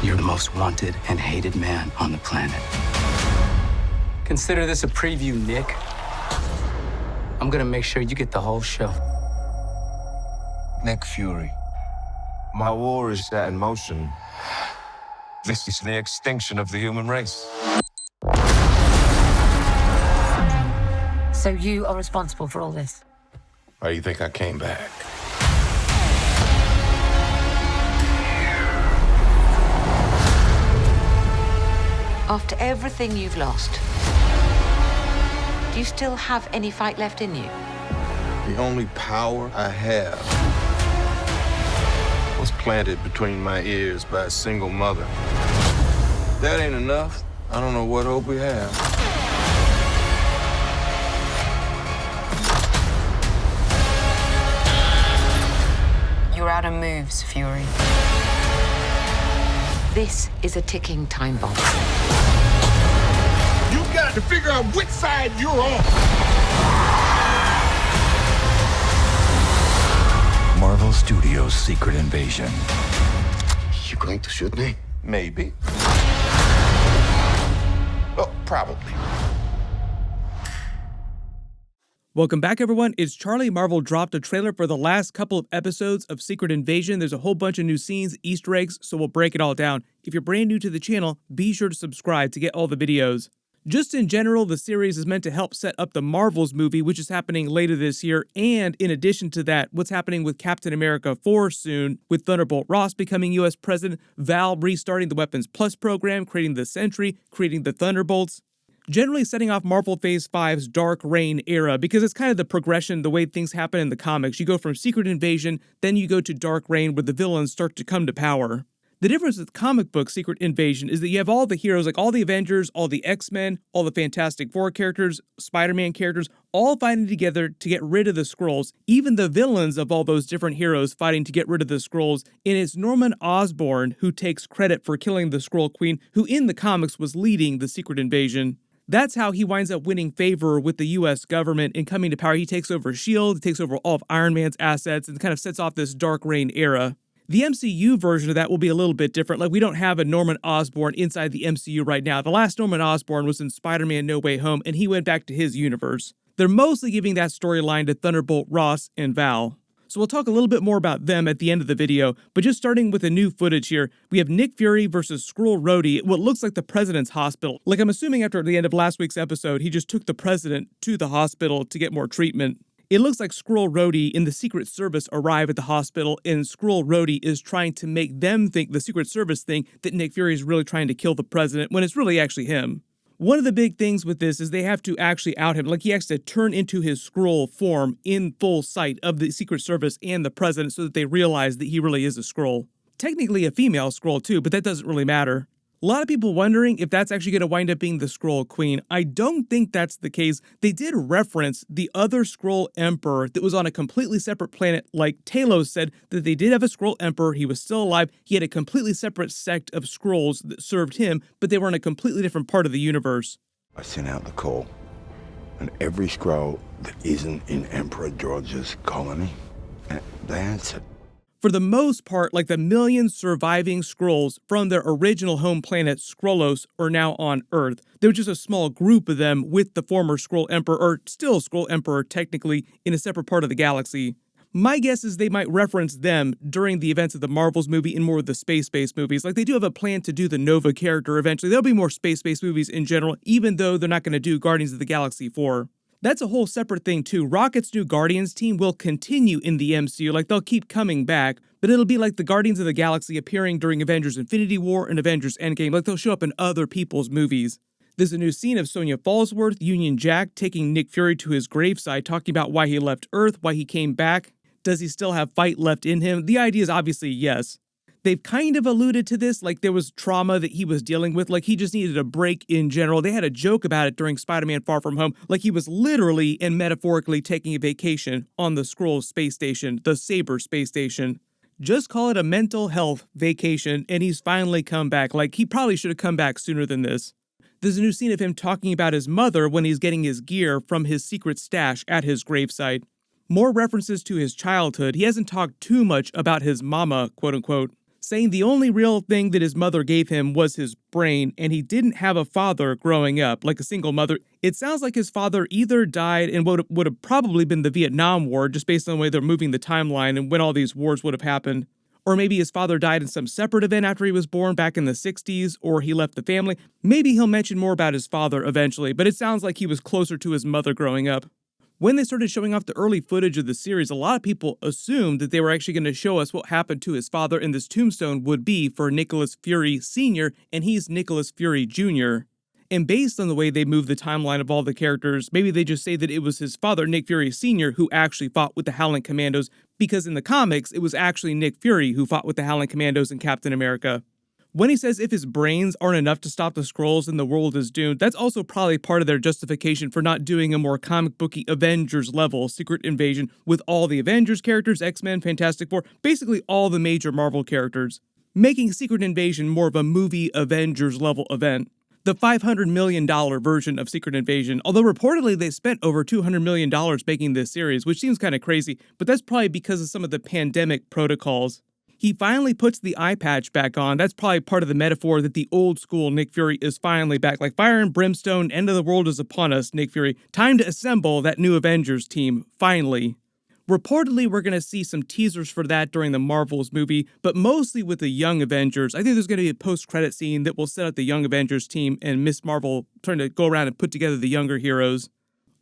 You're the most wanted and hated man on the planet. Consider this a preview, Nick. I'm gonna make sure you get the whole show. Nick Fury. My war is set in motion. This is the extinction of the human race. So you are responsible for all this? Why do you think I came back? After everything you've lost, do you still have any fight left in you? The only power I have was planted between my ears by a single mother. If that ain't enough, I don't know what hope we have. You're out of moves, Fury. This is a ticking time bomb. You got to figure out which side you're on. Marvel Studios' Secret Invasion. You going to shoot me? Maybe. Oh, probably. Welcome back, everyone. It's Charlie. Marvel dropped a trailer for the last couple of episodes of Secret Invasion. There's a whole bunch of new scenes, Easter eggs, so we'll break it all down. If you're brand new to the channel, be sure to subscribe to get all the videos. Just in general, the series is meant to help set up the Marvels movie, which is happening later this year, and in addition to that, what's happening with Captain America 4 soon, with Thunderbolt Ross becoming US President, Val restarting the Weapons Plus program, creating the Sentry, creating the Thunderbolts. Generally setting off Marvel Phase 5's Dark Reign era, because it's kind of the progression, the way things happen in the comics. You go from Secret Invasion, then you go to Dark Reign, where the villains start to come to power. The difference with comic book Secret Invasion is that you have all the heroes, like all the Avengers, all the X-Men, all the Fantastic Four characters, Spider-Man characters, all fighting together to get rid of the Skrulls, even the villains of all those different heroes fighting to get rid of the Skrulls, and it's Norman Osborn who takes credit for killing the Skrull Queen, who in the comics was leading the Secret Invasion. That's how he winds up winning favor with the US government and coming to power. He takes over S.H.I.E.L.D., he takes over all of Iron Man's assets, and kind of sets off this Dark Reign era. The MCU version of that will be a little bit different. Like, we don't have a Norman Osborn inside the MCU right now. The last Norman Osborn was in Spider-Man No Way Home, and he went back to his universe. They're mostly giving that storyline to Thunderbolt Ross and Val. So we'll talk a little bit more about them at the end of the video, but just starting with the new footage here, we have Nick Fury versus Skrull Rhodey at what looks like the president's hospital. Like, I'm assuming after the end of last week's episode, he just took the president to the hospital to get more treatment. It looks like Skrull Rhodey and the Secret Service arrive at the hospital, and Skrull Rhodey is trying to make them think, the Secret Service think, that Nick Fury is really trying to kill the president, when it's really actually him. One of the big things with this is they have to actually out him. Like, he has to turn into his Skrull form in full sight of the Secret Service and the president so that they realize that he really is a Skrull. Technically a female Skrull too, but that doesn't really matter. A lot of people wondering if that's actually going to wind up being the Skrull Queen. I don't think that's the case. They did reference the other Skrull Emperor that was on a completely separate planet. Like Talos said that they did have a Skrull Emperor. He was still alive. He had a completely separate sect of Skrulls that served him, but they were in a completely different part of the universe. I sent out the call, and every Skrull that isn't in Emperor George's colony, they answered. For the most part, like the million surviving Skrulls from their original home planet, Skrullos, are now on Earth. There was just a small group of them with the former Skrull Emperor, or still Skrull Emperor technically, in a separate part of the galaxy. My guess is they might reference them during the events of the Marvels movie in more of the space-based movies. Like, they do have a plan to do the Nova character eventually. There'll be more space-based movies in general, even though they're not going to do Guardians of the Galaxy 4. That's a whole separate thing too. Rocket's new Guardians team will continue in the MCU, like they'll keep coming back, but it'll be like the Guardians of the Galaxy appearing during Avengers Infinity War and Avengers Endgame, like they'll show up in other people's movies. There's a new scene of Sonya Falsworth, Union Jack, taking Nick Fury to his graveside, talking about why he left Earth, why he came back. Does he still have fight left in him? The idea is obviously yes. They've kind of alluded to this, like there was trauma that he was dealing with, like he just needed a break in general. They had a joke about it during Spider-Man Far From Home, like he was literally and metaphorically taking a vacation on the Skrull space station, the Saber space station. Just call it a mental health vacation, and he's finally come back. Like, he probably should have come back sooner than this. There's a new scene of him talking about his mother when he's getting his gear from his secret stash at his gravesite. More references to his childhood. He hasn't talked too much about his mama, quote unquote. saying the only real thing that his mother gave him was his brain, and he didn't have a father growing up, like a single mother. It sounds like his father either died in what would have probably been the Vietnam War, just based on the way they're moving the timeline and when all these wars would have happened. Or maybe his father died in some separate event after he was born back in the 60s, or he left the family. Maybe he'll mention more about his father eventually, but it sounds like he was closer to his mother growing up. When they started showing off the early footage of the series, a lot of people assumed that they were actually going to show us what happened to his father, and this tombstone would be for Nicholas Fury Sr., and he's Nicholas Fury Jr. And based on the way they moved the timeline of all the characters, maybe they just say that it was his father, Nick Fury Sr., who actually fought with the Howling Commandos, because in the comics, it was actually Nick Fury who fought with the Howling Commandos and Captain America. When he says if his brains aren't enough to stop the Skrulls and the world is doomed, that's also probably part of their justification for not doing a more comic booky Avengers level Secret Invasion with all the Avengers characters, X-Men, Fantastic Four, basically all the major Marvel characters, making Secret Invasion more of a movie Avengers level event. The $500 million version of Secret Invasion, although reportedly they spent over $200 million making this series, which seems kind of crazy, but that's probably because of some of the pandemic protocols. He finally puts the eye patch back on. That's probably part of the metaphor that the old school Nick Fury is finally back. Like fire and brimstone, end of the world is upon us, Nick Fury. Time to assemble that new Avengers team, finally. Reportedly, we're going to see some teasers for that during the Marvels movie, but mostly with the Young Avengers. I think there's going to be a post-credit scene that will set up the Young Avengers team and Miss Marvel trying to go around and put together the younger heroes.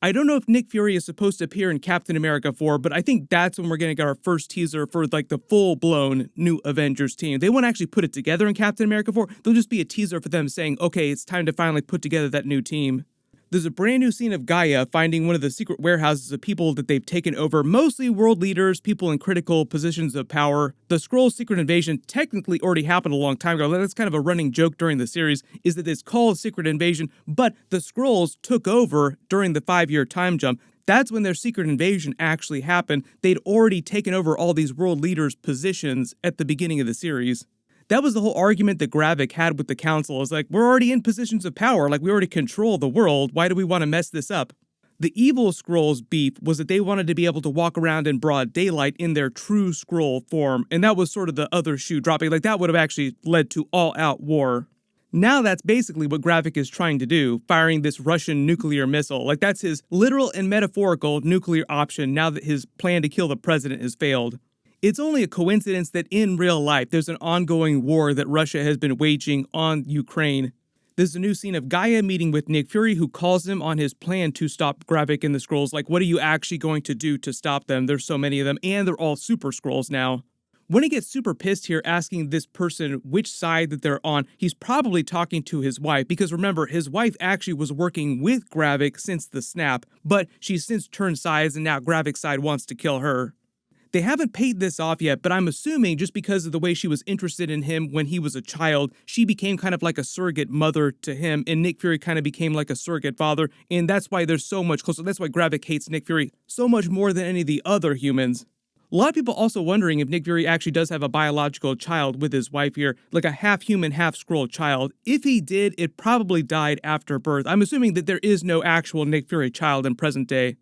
I don't know if Nick Fury is supposed to appear in Captain America 4, but I think that's when we're going to get our first teaser for like the full-blown new Avengers team. They won't actually put it together in Captain America 4. There'll just be a teaser for them saying, okay, it's time to finally put together that new team. There's a brand new scene of Gaia finding one of the secret warehouses of people that they've taken over, mostly world leaders, people in critical positions of power. The Skrull Secret Invasion technically already happened a long time ago. That's kind of a running joke during the series, is that it's called Secret Invasion, but the Skrulls took over during the 5-year time jump. That's when their secret invasion actually happened. They'd already taken over all these world leaders' positions at the beginning of the series. That was the whole argument that Gravik had with the council, is like, we're already in positions of power, like we already control the world, why do we want to mess this up? The evil Skrulls' beef was that they wanted to be able to walk around in broad daylight in their true Skrull form, and that was sort of the other shoe dropping, like that would have actually led to all-out war. Now that's basically what Gravik is trying to do, firing this Russian nuclear missile, like that's his literal and metaphorical nuclear option now that his plan to kill the president has failed. It's only a coincidence that in real life, there's an ongoing war that Russia has been waging on Ukraine. There's a new scene of Gaia meeting with Nick Fury, who calls him on his plan to stop Gravik and the Skrulls. Like, what are you actually going to do to stop them? There's so many of them, and they're all super Skrulls now. When he gets super pissed here, asking this person which side that they're on, he's probably talking to his wife, because remember, his wife actually was working with Gravik since the snap, but she's since turned sides, and now Gravik's side wants to kill her. They haven't paid this off yet, but I'm assuming just because of the way she was interested in him when he was a child, she became kind of like a surrogate mother to him, and Nick Fury kind of became like a surrogate father, and that's why they're so much closer. That's why Gravik hates Nick Fury so much more than any of the other humans. A lot of people also wondering if Nick Fury actually does have a biological child with his wife here, like a half-human, half-Skrull child. If he did, it probably died after birth. I'm assuming that there is no actual Nick Fury child in present day.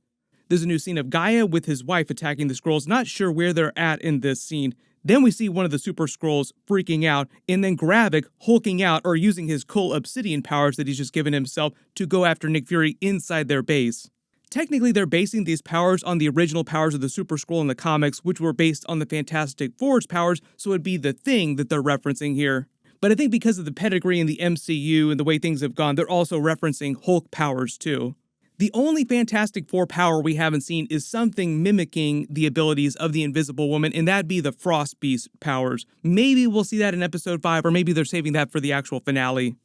There's a new scene of Gaia with his wife attacking the Skrulls, not sure where they're at in this scene. Then we see one of the Super Skrulls freaking out, and then Gravik hulking out or using his cool Obsidian powers that he's just given himself to go after Nick Fury inside their base. Technically, they're basing these powers on the original powers of the Super Skrull in the comics, which were based on the Fantastic Four's powers, so it'd be the Thing that they're referencing here. But I think because of the pedigree in the MCU and the way things have gone, they're also referencing Hulk powers too. The only Fantastic Four power we haven't seen is something mimicking the abilities of the Invisible Woman, and that'd be the Frost Beast powers. Maybe we'll see that in Episode 5, or maybe they're saving that for the actual finale.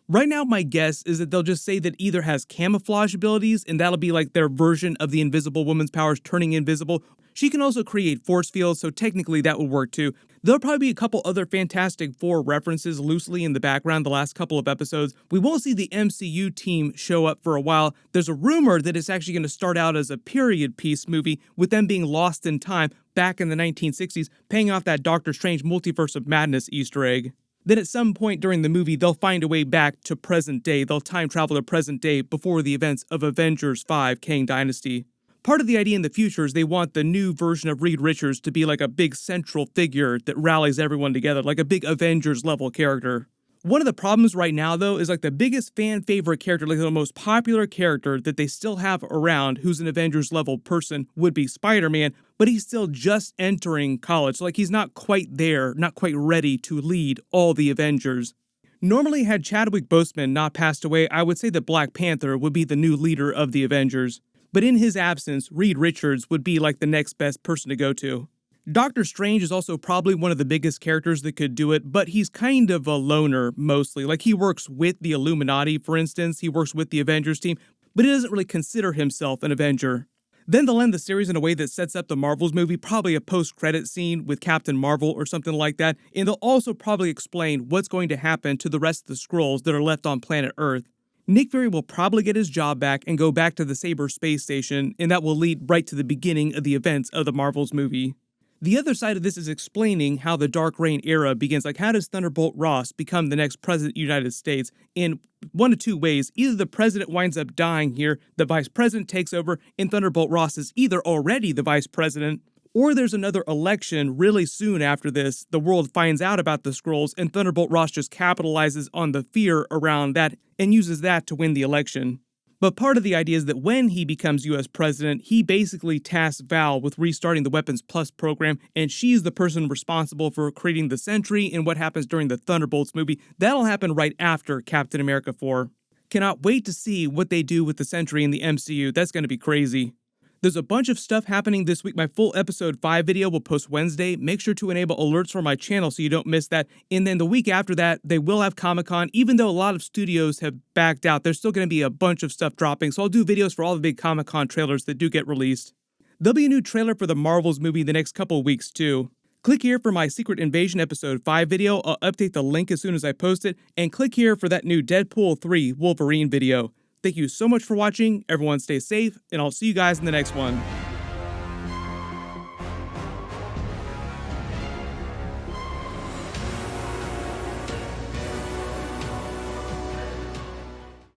Right now, my guess is that they'll just say that either has camouflage abilities, and that'll be like their version of the Invisible Woman's powers turning invisible. She can also create force fields, so technically that would work too. There'll probably be a couple other Fantastic Four references loosely in the background the last couple of episodes. We won't see the MCU team show up for a while. There's a rumor that it's actually going to start out as a period piece movie with them being lost in time back in the 1960s, paying off that Doctor Strange Multiverse of Madness Easter egg. Then at some point during the movie, they'll find a way back to present day. They'll time travel to present day before the events of Avengers 5 Kang Dynasty. Part of the idea in the future is they want the new version of Reed Richards to be like a big central figure that rallies everyone together, like a big Avengers level character. One of the problems right now, though, is like the biggest fan favorite character, like the most popular character that they still have around who's an Avengers level person would be Spider-Man, but he's still just entering college. So, like, he's not quite there, not quite ready to lead all the Avengers. Normally, had Chadwick Boseman not passed away, I would say that Black Panther would be the new leader of the Avengers. But in his absence, Reed Richards would be like the next best person to go to. Doctor Strange is also probably one of the biggest characters that could do it, but he's kind of a loner mostly. Like, he works with the Illuminati, for instance, he works with the Avengers team, but he doesn't really consider himself an Avenger. Then they'll end the series in a way that sets up the Marvels movie, probably a post-credit scene with Captain Marvel or something like that, and they'll also probably explain what's going to happen to the rest of the Skrulls that are left on planet Earth. Nick Fury will probably get his job back and go back to the Saber space station, and that will lead right to the beginning of the events of the Marvels movie. The other side of this is explaining how the Dark Reign era begins. Like, how does Thunderbolt Ross become the next president of the United States? In one of two ways. Either the president winds up dying here, the vice president takes over, and Thunderbolt Ross is either already the vice president, or there's another election really soon after this. The world finds out about the Skrulls, and Thunderbolt Ross just capitalizes on the fear around that and uses that to win the election. But part of the idea is that when he becomes US president, he basically tasks Val with restarting the Weapons Plus program, and she's the person responsible for creating the Sentry and what happens during the Thunderbolts movie. That'll happen right after Captain America 4. Cannot wait to see what they do with the Sentry in the MCU. That's going to be crazy. There's a bunch of stuff happening this week. My full episode 5 video will post Wednesday. Make sure to enable alerts for my channel so you don't miss that. And then the week after that, they will have Comic-Con. Even though a lot of studios have backed out, there's still going to be a bunch of stuff dropping. So I'll do videos for all the big Comic-Con trailers that do get released. There'll be a new trailer for the Marvels movie the next couple of weeks too. Click here for my Secret Invasion episode 5 video. I'll update the link as soon as I post it. And click here for that new Deadpool 3 Wolverine video. Thank you so much for watching, everyone stay safe, and I'll see you guys in the next one.